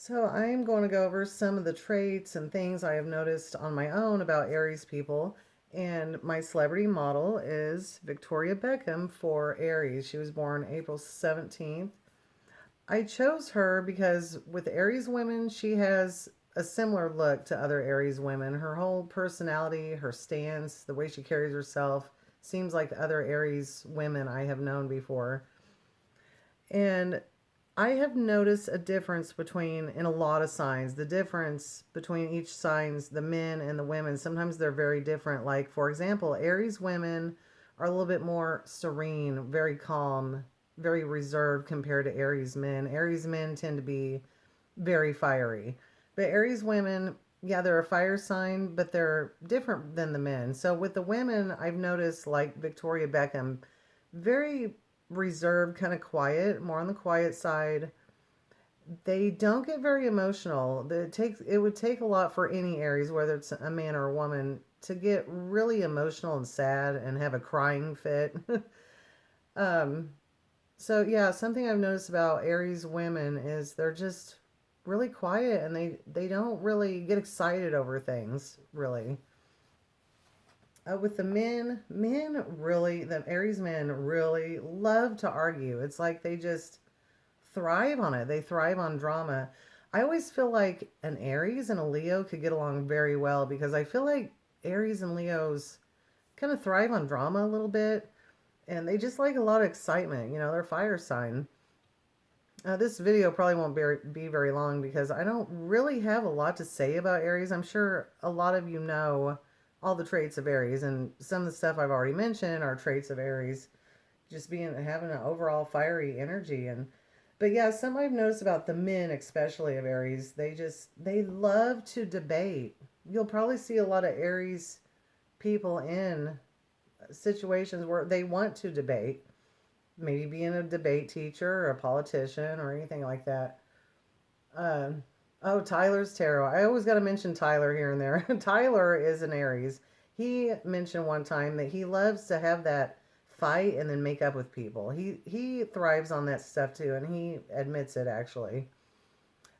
So I'm going to go over some of the traits and things I have noticed on my own about Aries people. And my celebrity model is Victoria Beckham for Aries. She was born April 17th. I chose her because with Aries women, she has a similar look to other Aries women. Her whole personality, her stance, the way she carries herself seems like other Aries women I have known before. And I have noticed a difference between, in a lot of signs, the difference between each signs, the men and the women. Sometimes they're very different. Like, for example, Aries women are a little bit more serene, very calm, very reserved compared to Aries men. Aries men tend to be very fiery. But Aries women, yeah, they're a fire sign, but they're different than the men. So with the women, I've noticed like Victoria Beckham, very reserved, kind of quiet, more on the quiet side. They don't get very emotional. It would take a lot for any Aries, whether it's a man or a woman, to get really emotional and sad and have a crying fit. um, so yeah, something I've noticed about Aries women is they're just really quiet and they don't really get excited over things, really. With the the Aries men really love to argue. It's like they just thrive on it. They thrive on drama. I always feel like an Aries and a Leo could get along very well because I feel like Aries and Leos kind of thrive on drama a little bit and they just like a lot of excitement. You know, they're fire sign. This video probably won't be very long because I don't really have a lot to say about Aries. I'm sure a lot of you know all the traits of Aries, and some of the stuff I've already mentioned are traits of Aries, just having an overall fiery energy. But yeah, some I've noticed about the men, especially of Aries, they love to debate. You'll probably see a lot of Aries people in situations where they want to debate, maybe being a debate teacher or a politician or anything like that. Um, oh, Tyler's tarot. I always got to mention Tyler here and there. Tyler is an Aries. He mentioned one time that he loves to have that fight and then make up with people. He thrives on that stuff too, and he admits it actually.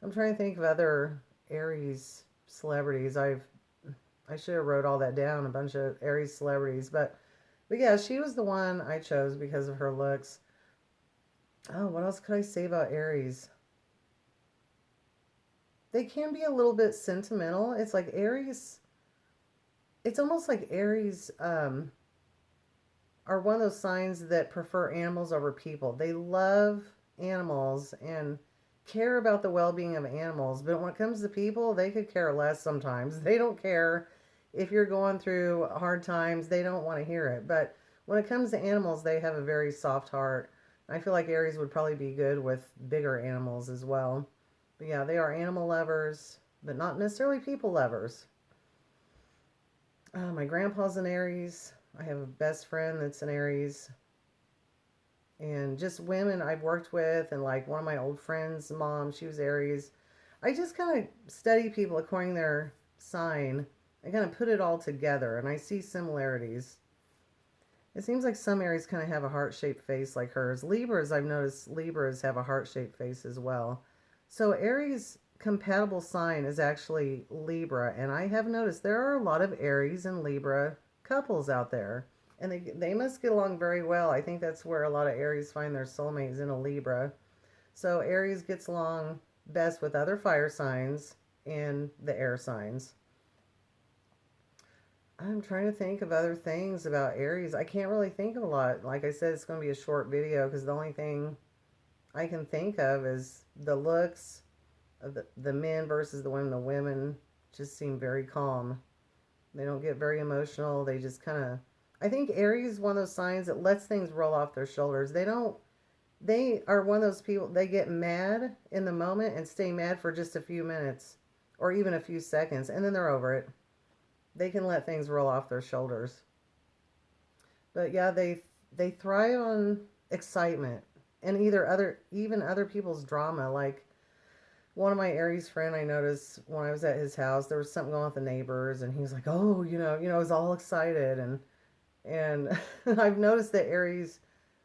I'm trying to think of other Aries celebrities. I should have wrote all that down. A bunch of Aries celebrities, but yeah, she was the one I chose because of her looks. Oh, what else could I say about Aries? They can be a little bit sentimental. It's like Aries, it's almost like Aries are one of those signs that prefer animals over people. They love animals and care about the well being of animals, but when it comes to people, they could care less sometimes. They don't care if you're going through hard times, they don't want to hear it. But when it comes to animals, they have a very soft heart. I feel like Aries would probably be good with bigger animals as well. But yeah, they are animal lovers, but not necessarily people lovers. My grandpa's an Aries. I have a best friend that's an Aries. And just women I've worked with, and like one of my old friends' mom, she was Aries. I just kind of study people according to their sign and kind of put it all together, and I see similarities. It seems like some Aries kind of have a heart shaped face like hers. Libras, I've noticed Libras have a heart shaped face as well. So Aries compatible sign is actually Libra, and I have noticed there are a lot of Aries and Libra couples out there, and they must get along very well. I think that's where a lot of Aries find their soulmates, in a Libra. So Aries gets along best with other fire signs and the air signs. I'm trying to think of other things about Aries. I can't really think of a lot. Like I said, it's going to be a short video because the only thing I can think of is the looks of the men versus the women. The women just seem very calm. They don't get very emotional. They just kind of. I think Aries is one of those signs that lets things roll off their shoulders. They don't. They are one of those people. They get mad in the moment and stay mad for just a few minutes or even a few seconds, and then they're over it. They can let things roll off their shoulders. But yeah, they thrive on excitement and even other people's drama. Like one of my Aries friend, I noticed when I was at his house, there was something going on with the neighbors, and he was like, "Oh, I was all excited." And I've noticed that Aries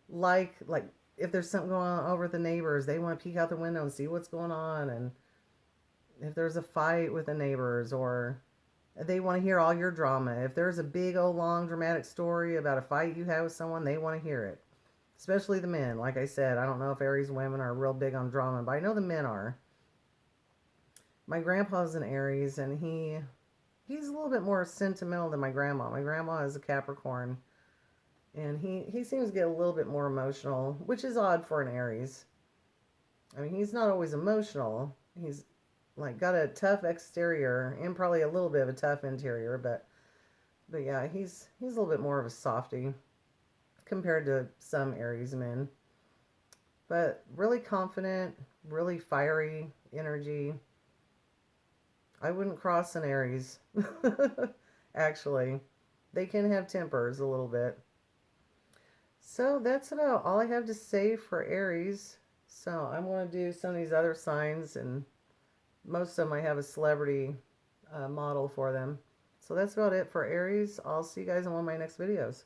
like if there's something going on over at the neighbors, they want to peek out the window and see what's going on, and if there's a fight with the neighbors, or they want to hear all your drama. If there's a big old long dramatic story about a fight you had with someone, they want to hear it. Especially the men. Like I said, I don't know if Aries women are real big on drama, but I know the men are. My grandpa's an Aries, and he's a little bit more sentimental than my grandma. My grandma is a Capricorn, and he seems to get a little bit more emotional, which is odd for an Aries. I mean, he's not always emotional. He's like got a tough exterior and probably a little bit of a tough interior, but yeah, he's a little bit more of a softy compared to some Aries men. But really confident, really fiery energy. I wouldn't cross an Aries. Actually, they can have tempers a little bit. So that's about all I have to say for Aries. So I'm going to do some of these other signs, and most of them I have a celebrity model for them. So that's about it for Aries. I'll see you guys in one of my next videos.